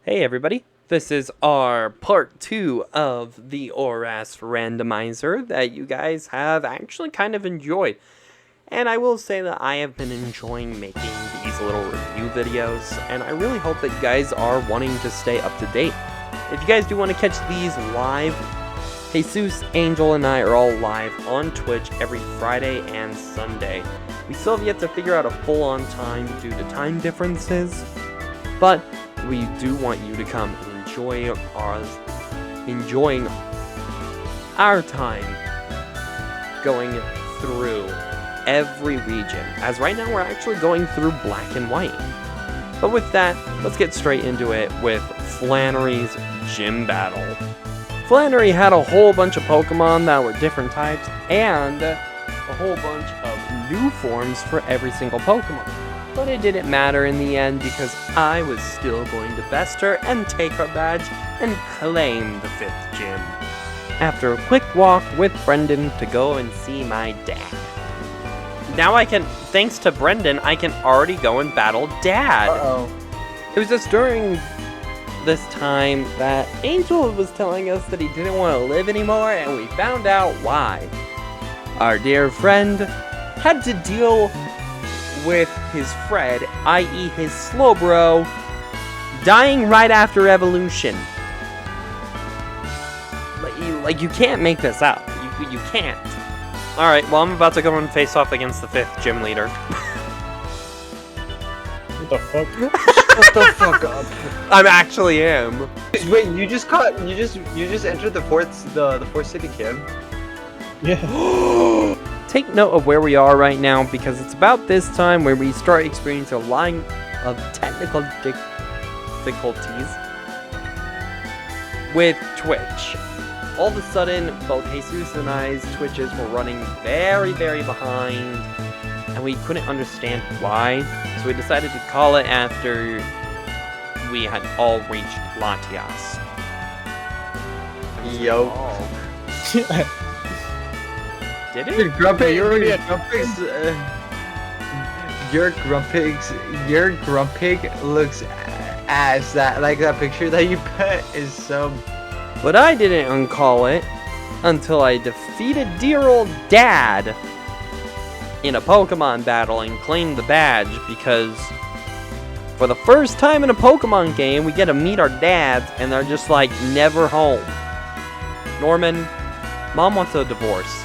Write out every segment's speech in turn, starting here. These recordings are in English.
Hey everybody, this is our part 2 of the ORAS Randomizer that you guys have actually kind of enjoyed. And I will say that I have been enjoying making these little review videos, and I really hope that you guys are wanting to stay up to date. If you guys do want to catch these live, Jesus, Angel, and I are all live on Twitch every Friday and Sunday. We still have yet to figure out a full-on time due to time differences, but we do want you to come and enjoying our time going through every region, as right now we're actually going through black and white. But with that, let's get straight into it with Flannery's gym battle. Flannery had a whole bunch of Pokemon that were different types, and a whole bunch of new forms for every single Pokemon. But it didn't matter in the end because I was still going to best her and take her badge and claim the 5th gym. After a quick walk with Brendan to go and see my dad. Now thanks to Brendan, I can already go and battle Dad. It was just during this time that Angel was telling us that he didn't want to live anymore, and we found out why. Our dear friend had to deal with his Fred, i.e. his Slowbro, dying right after evolution. Like you can't make this up. You can't. Alright, well I'm about to go and face off against the 5th gym leader. What the fuck? Shut the fuck up. I actually am. Wait, you just entered the fourth city camp. Yeah. Take note of where we are right now, because it's about this time where we start experiencing a line of technical difficulties with Twitch. All of a sudden, both Jesus and I's Twitches were running very, very behind, and we couldn't understand why, so we decided to call it after we had all reached Latias. Yo. Did it? Your Grumpig, You're already at your Grumpig looks ass. That picture that you put is so. But I didn't uncall it until I defeated dear old Dad in a Pokemon battle and claimed the badge, because for the first time in a Pokemon game, we get to meet our dads and they're just like never home. Norman, Mom wants a divorce.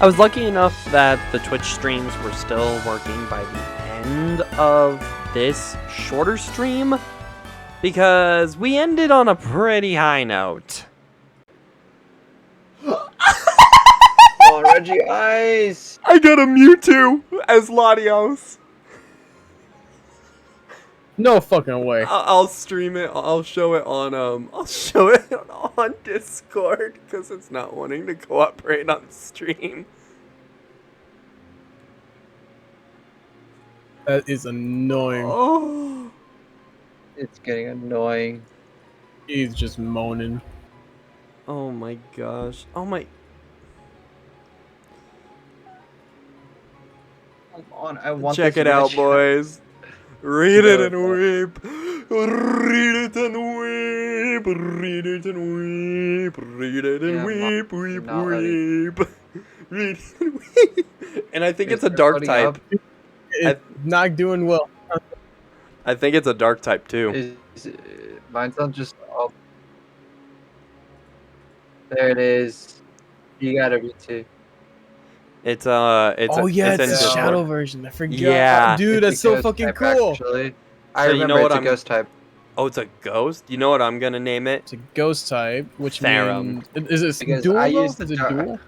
I was lucky enough that the Twitch streams were still working by the end of this shorter stream, because we ended on a pretty high note. Oh, Reggie Ice! I got a Mewtwo as Latios. No fucking way. I'll stream it. I'll show it on Discord, because it's not wanting to cooperate on stream. That is annoying. Oh. It's getting annoying. He's just moaning. Oh my gosh. Oh my. Come on, I want. Check this it out, Reggie. boys. Read it and weep. Read it and weep. Read it and weep. Read it and weep. Weep, not ready. weep. Read it and weep. And I think it's a dark loading type. up. It's not doing well. I think it's a dark type too. Mine's not just. Oh. There it is. You gotta be too. It's Oh yeah, it's in the Discord. shadow version. I forgot. Yeah. Dude, It's that's a so ghost fucking type, cool. Actually. So I you remember know what it's I'm- a ghost type. Oh, it's a ghost? You know what I'm gonna name it? It's a ghost type, which Therum. means is it Because dual? I though? used Is the it dark- dual?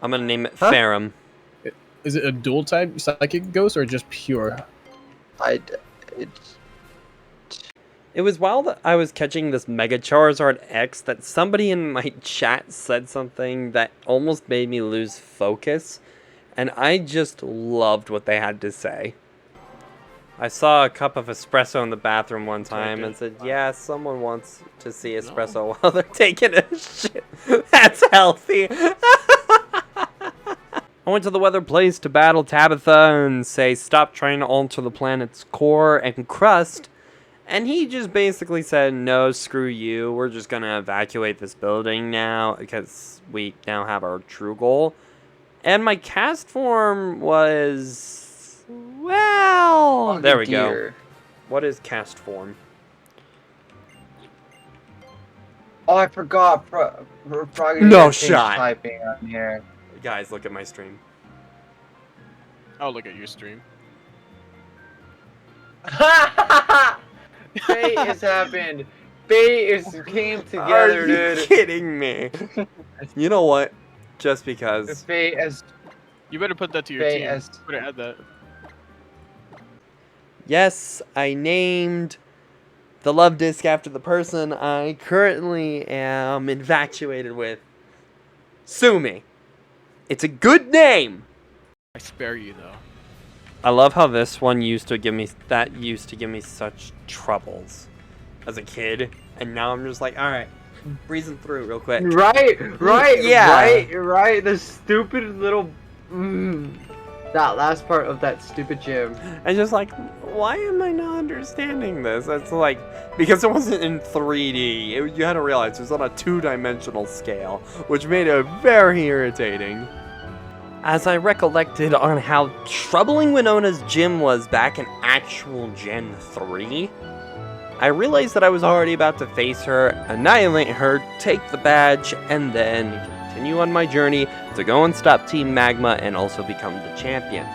I'm gonna name it Huh? Therum. Is it a dual type psychic ghost or just pure? It was while that I was catching this Mega Charizard X that somebody in my chat said something that almost made me lose focus, and I just loved what they had to say. I saw a cup of espresso in the bathroom one time and said, yeah, someone wants to see espresso while they're taking a shit. That's healthy. I went to the weather place to battle Tabitha and say, stop trying to alter the planet's core and crust, And he just basically said, no, screw you. We're just going to evacuate this building now because we now have our true goal. And my cast form was... Well... There we go. What is cast form? Oh, I forgot. No shot. Typing on here. Guys, look at my stream. I'll look at your stream. Fate has happened. Fate came together, Are dude. you kidding me? You know what? Just because. Fate has. You better put that to your team. You better add that. Yes, I named the love disc after the person I currently am infatuated with. Sue me. It's a good name. I spare you though. I love how this one used to give me such troubles as a kid, and now I'm just like, all right, breezing through real quick. Right. Yeah. Right. The stupid little. That last part of that stupid gym. And just like, why am I not understanding this? It's like, because it wasn't in 3D. You had to realize it was on a 2-dimensional scale, which made it very irritating. As I recollected on how troubling Winona's gym was back in actual Gen 3, I realized that I was already about to face her, annihilate her, take the badge, and then continue on my journey to go and stop Team Magma and also become the champion.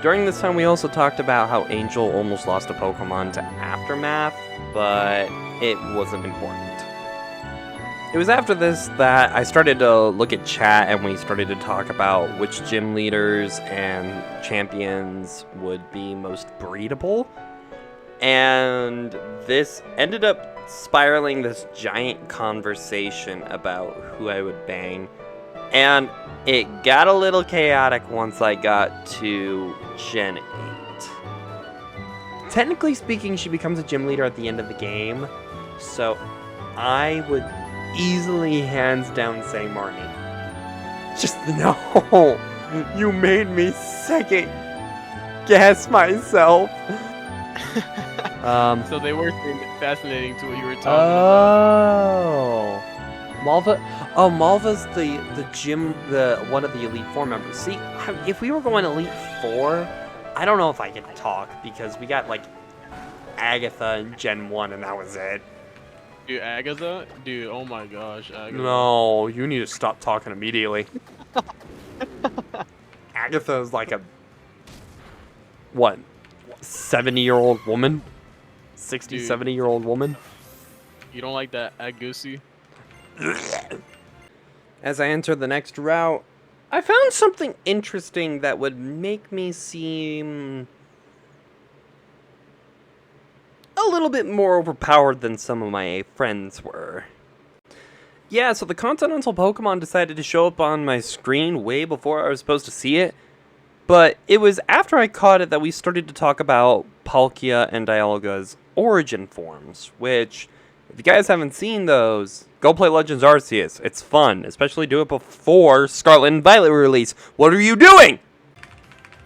During this time, we also talked about how Angel almost lost a Pokemon to Aftermath, but it wasn't important. It was after this that I started to look at chat and we started to talk about which gym leaders and champions would be most breedable. And this ended up spiraling this giant conversation about who I would bang. And it got a little chaotic once I got to Gen 8. Technically speaking, she becomes a gym leader at the end of the game. So I would easily, hands down, say Marnie. Just no. You made me second guess myself. So they were fascinating to what you were talking about. Malva. Oh, Malva's the gym, one of the Elite Four members. See, if we were going Elite Four, I don't know if I could talk because we got like Agatha in Gen 1 and that was it. Dude, Agatha? Dude, oh my gosh, Agatha. No, you need to stop talking immediately. Agatha is like a, what, 70-year-old woman? 60, 70-year-old woman? You don't like that Agusi? As I enter the next route, I found something interesting that would make me seem a little bit more overpowered than some of my friends were. Yeah, so the Continental Pokemon decided to show up on my screen way before I was supposed to see it, but it was after I caught it that we started to talk about Palkia and Dialga's origin forms, which, if you guys haven't seen those, go play Legends Arceus. It's fun, especially do it before Scarlet and Violet release. What are you doing?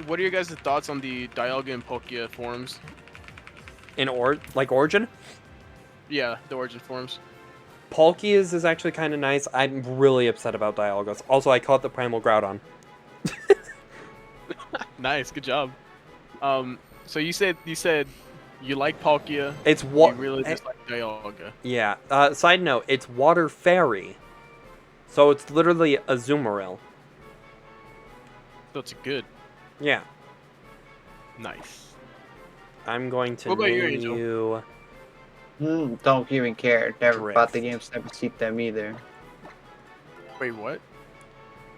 What are your guys' thoughts on the Dialga and Palkia forms? Like Origin? Yeah, the origin forms. Palkia's is actually kind of nice. I'm really upset about Dialga's. Also, I caught the Primal Groudon. Nice, good job. So you said you like Palkia. It's what you really dislike Dialga. Yeah. Side note: it's Water Fairy, so it's literally a Azumarill. So it's good. Yeah. Nice. I'm going to What about you, name Angel? you. Don't even care. Never Drift. bought the games, never seen them either. Wait, what?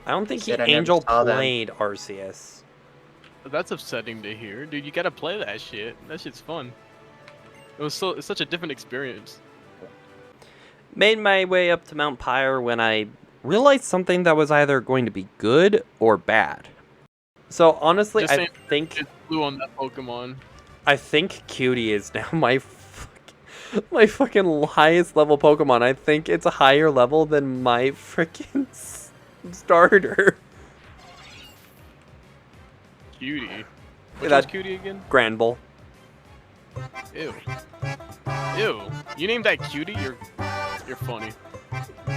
I don't think Said I never Angel saw them. played Arceus. That's upsetting to hear, dude. You gotta play that shit. That shit's fun. It's such a different experience. Made my way up to Mount Pyre when I realized something that was either going to be good or bad. So honestly, Just I saying, think it's blue on that Pokemon. Cutie is now my fucking highest level Pokemon. I think it's a higher level than my freaking starter. Cutie. Yeah, Which that- one's Cutie again? Granbull. Ew. Ew. You named that Cutie? You're funny.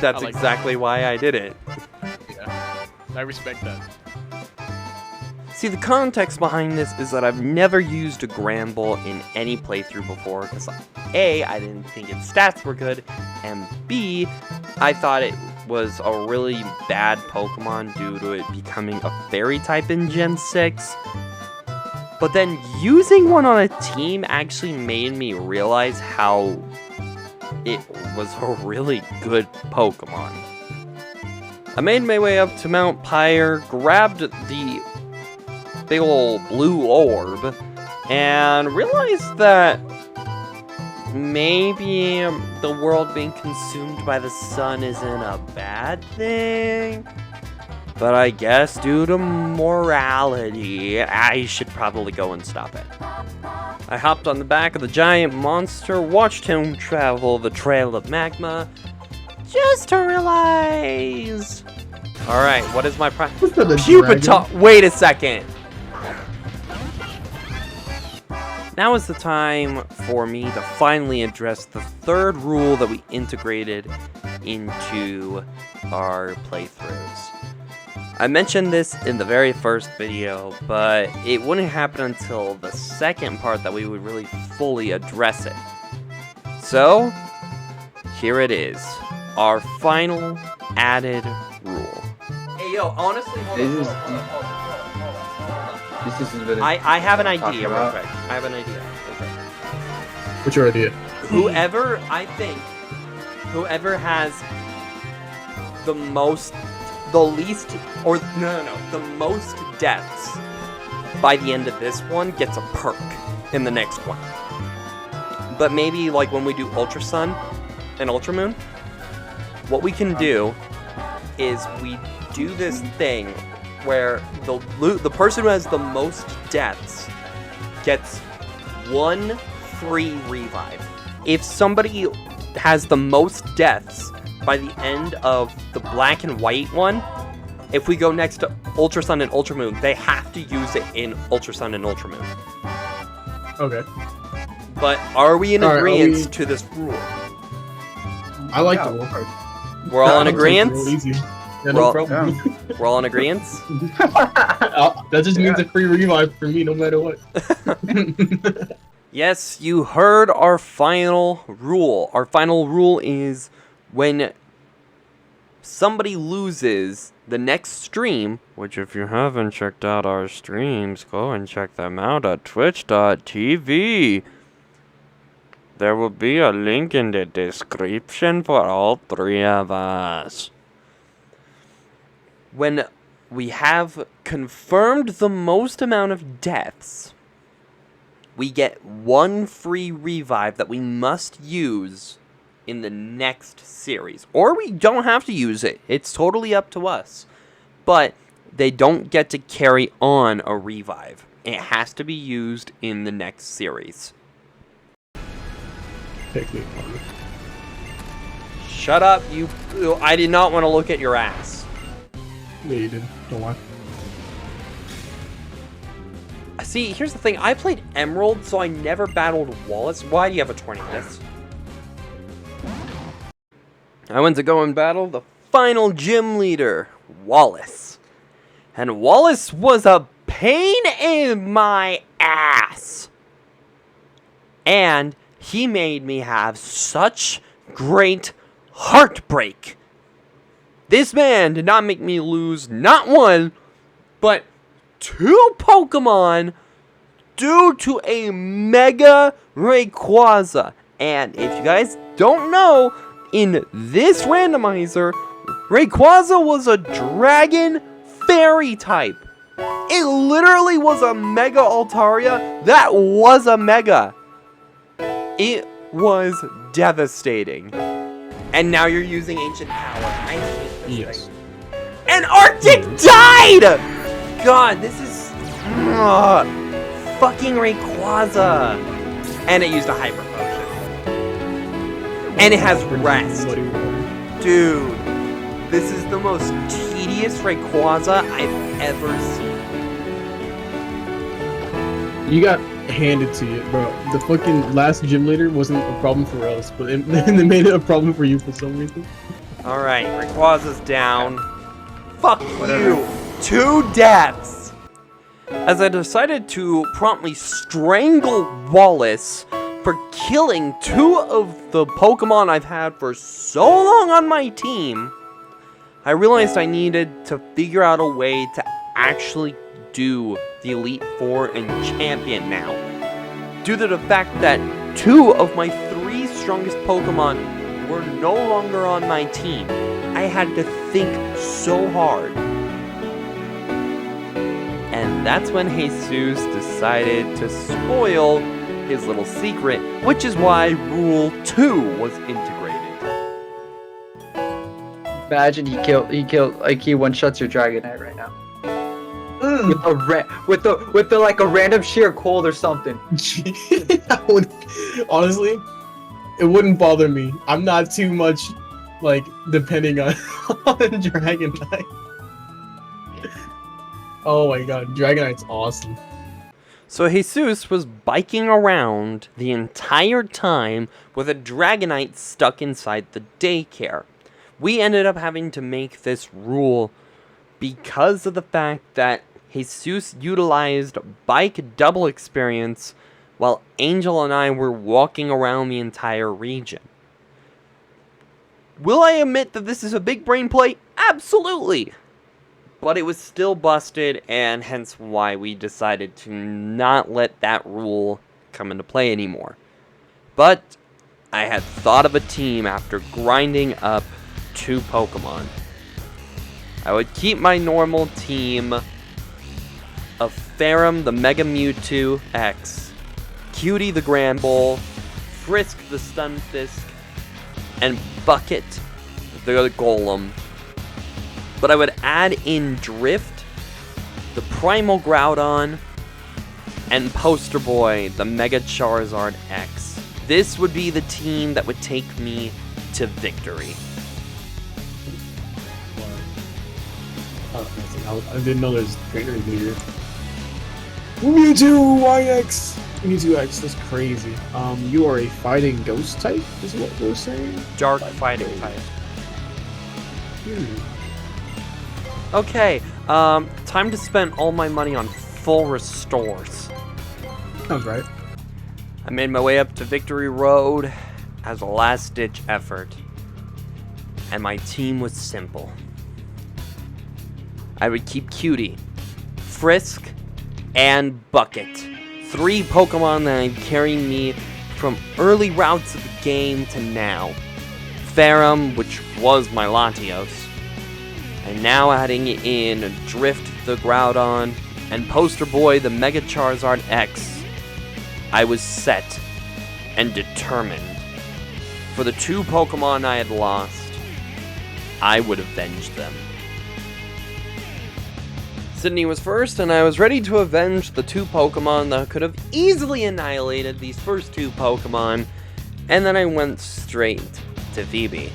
That's I like exactly why I did it. Yeah. I respect that. See, the context behind this is that I've never used a Gramble in any playthrough before, because A, I didn't think its stats were good, and B, I thought it was a really bad Pokemon due to it becoming a fairy type in Gen 6. But then using one on a team actually made me realize how it was a really good Pokemon. I made my way up to Mount Pyre, grabbed the big ol' blue orb, and realized that maybe the world being consumed by the sun isn't a bad thing. But I guess due to morality, I should probably go and stop it. I hopped on the back of the giant monster, watched him travel the trail of magma, just to realize... Alright, what is my Pupitar? Wait a second! Now is the time for me to finally address the third rule that we integrated into our playthroughs. I mentioned this in the very first video, but it wouldn't happen until the second part that we would really fully address it. So, here it is. Our final added rule. Hey yo, honestly, hold on. I have an idea real quick. I have an idea. Okay. What's your idea? Whoever has the most deaths by the end of this one gets a perk in the next one. But maybe like when we do Ultra Sun and Ultra Moon, what we can do is we do this thing where the person who has the most deaths gets 1 free revive. If somebody has the most deaths by the end of the black and white one, if we go next to Ultra Sun and Ultra Moon, they have to use it in Ultra Sun and Ultra Moon. Okay. But are we in agreement to this rule? I like the rule. We're all in agreement? Yeah, no problem. We're all in agreement? That just means a free revive for me no matter what. Yes, you heard our final rule. Our final rule is when somebody loses the next stream, which if you haven't checked out our streams, go and check them out at twitch.tv. There will be a link in the description for all 3 of us. When we have confirmed the most amount of deaths, we get 1 free revive that we must use in the next series. Or we don't have to use it. It's totally up to us. But they don't get to carry on a revive. It has to be used in the next series. Shut up, you... I did not want to look at your ass. Yeah, you did. Don't lie. See, here's the thing. I played Emerald, so I never battled Wallace. Why do you have a 20 this? I went to go and battle the final gym leader, Wallace. And Wallace was a pain in my ass. And he made me have such great heartbreak. This man did not make me lose not 1, but 2 Pokemon due to a Mega Rayquaza. And if you guys don't know, in this randomizer, Rayquaza was a Dragon Fairy type. It literally was a Mega Altaria that was a Mega. It was devastating. And now you're using Ancient Power. I hate this Yes. thing. And Arctic died! God, this is... fucking Rayquaza. And it used a Hyper Potion. And it has Rest. Dude, this is the most tedious Rayquaza I've ever seen. You got hand it to you, bro. The fucking last gym leader wasn't a problem for us, but they made it a problem for you for some reason. Alright, Rayquaza's down. Fuck Whatever. you! 2 deaths! As I decided to promptly strangle Wallace for killing 2 of the Pokemon I've had for so long on my team, I realized I needed to figure out a way to actually do the Elite Four and Champion now. Due to the fact that 2 of my 3 strongest Pokemon were no longer on my team, I had to think so hard. And that's when Jesus decided to spoil his little secret, which is why Rule 2 was integrated. Imagine he killed, like he one-shots your Dragonite right now. With the like a random sheer cold or something. Honestly, it wouldn't bother me. I'm not too much, like, depending on Dragonite. Oh my god, Dragonite's awesome. So Jesus was biking around the entire time with a Dragonite stuck inside the daycare. We ended up having to make this rule because of the fact that Jesus utilized bike double experience while Angel and I were walking around the entire region. Will I admit that this is a big brain play? Absolutely! But it was still busted, and hence why we decided to not let that rule come into play anymore. But I had thought of a team after grinding up 2 Pokemon. I would keep my normal team of Ferrum the Mega Mewtwo X, Cutie the Granbull, Frisk the Stunfisk, and Bucket the Golem. But I would add in Drift, the Primal Groudon, and Poster Boy the Mega Charizard X. This would be the team that would take me to victory. I didn't know there's trainers here. Mewtwo YX! Mewtwo X, that's crazy. You are a fighting ghost type, is what we're saying? Dark fighting type. Hmm. Okay, time to spend all my money on full restores. Sounds right. I made my way up to Victory Road as a last-ditch effort. And my team was simple. I would keep Cutie, Frisk, and Bucket. 3 Pokemon that would carry me from early routes of the game to now. Ferrum, which was my Latios. And now adding in Drift the Groudon and Poster Boy the Mega Charizard X. I was set and determined. For the 2 Pokemon I had lost, I would avenge them. Sydney was first, and I was ready to avenge the 2 Pokemon that could have easily annihilated these first 2 Pokemon, and then I went straight to Phoebe.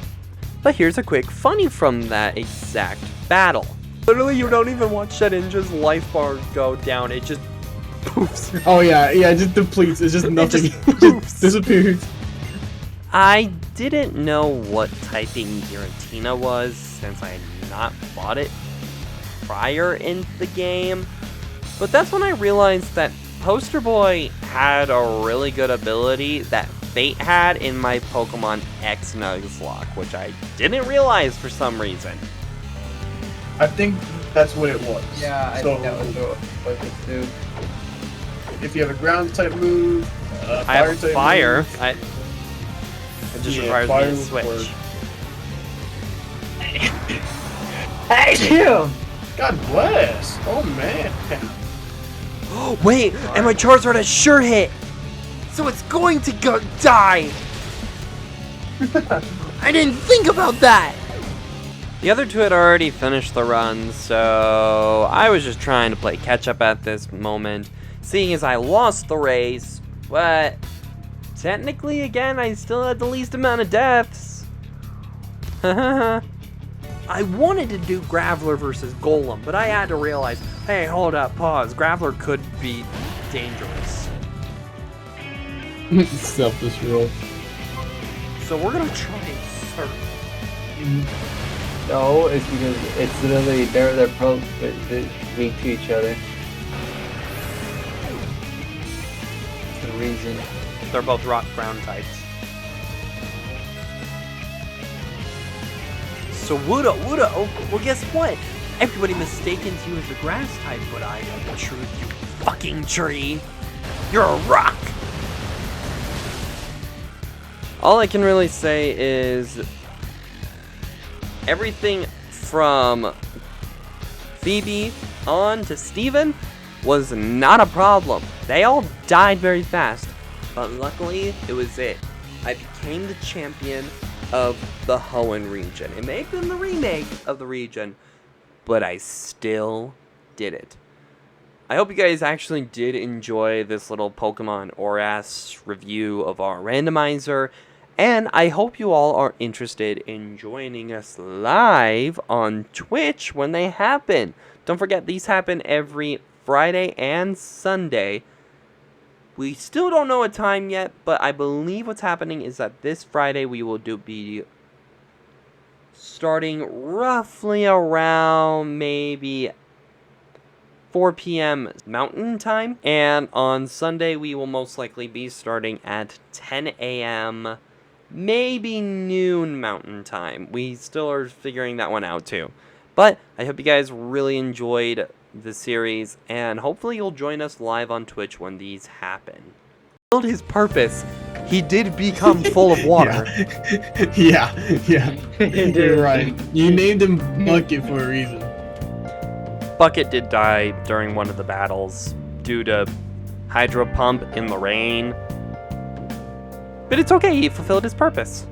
But here's a quick funny from that exact battle. Literally, you don't even watch Shedinja's life bar go down, it just poofs. Oh yeah, it just depletes, it's just nothing. just It just disappears. I didn't know what typing Giratina was, since I had not fought it prior in the game. But that's when I realized that Poster Boy had a really good ability that Fate had in my Pokemon X Nuzlocke, which I didn't realize for some reason. I think that's what it was. Yeah, I So, think that was what it do. if you have a ground type move, I have type fire. move, It just yeah, requires fire me to would switch. work. Hey, him! God bless. Oh man. Wait, and my Charizard has sure hit, so it's going to go die. I didn't think about that. The other 2 had already finished the run, so I was just trying to play catch up at this moment, seeing as I lost the race, but technically, again, I still had the least amount of deaths. I wanted to do Graveler versus Golem, but I had to realize, hey, hold up, pause, Graveler could be dangerous. Selfish rule. So we're gonna try and surf. No, it's because it's literally they're both weak to each other. The reason. They're both rock ground types. So Wooda, oh, well guess what? Everybody mistakens you as a grass type, but I know the truth, you fucking tree. You're a rock! All I can really say is everything from Phoebe on to Steven was not a problem. They all died very fast, but luckily it was it. I became the champion of the Hoenn region. It may have been the remake of the region, but I still did it. I hope you guys actually did enjoy this little Pokemon ORAS review of our randomizer, and I hope you all are interested in joining us live on Twitch when they happen. Don't forget, these happen every Friday and Sunday. We still don't know a time yet, but I believe what's happening is that this Friday we will be starting roughly around maybe 4 p.m. Mountain Time. And on Sunday we will most likely be starting at 10 a.m. maybe noon Mountain Time. We still are figuring that one out too. But I hope you guys really enjoyed the series, and hopefully you'll join us live on Twitch when these happen. Fulfilled his purpose. He did become full of water. Yeah. You're right. You named him Bucket for a reason. Bucket did die during one of the battles due to hydro pump in the rain. But it's okay, he fulfilled his purpose.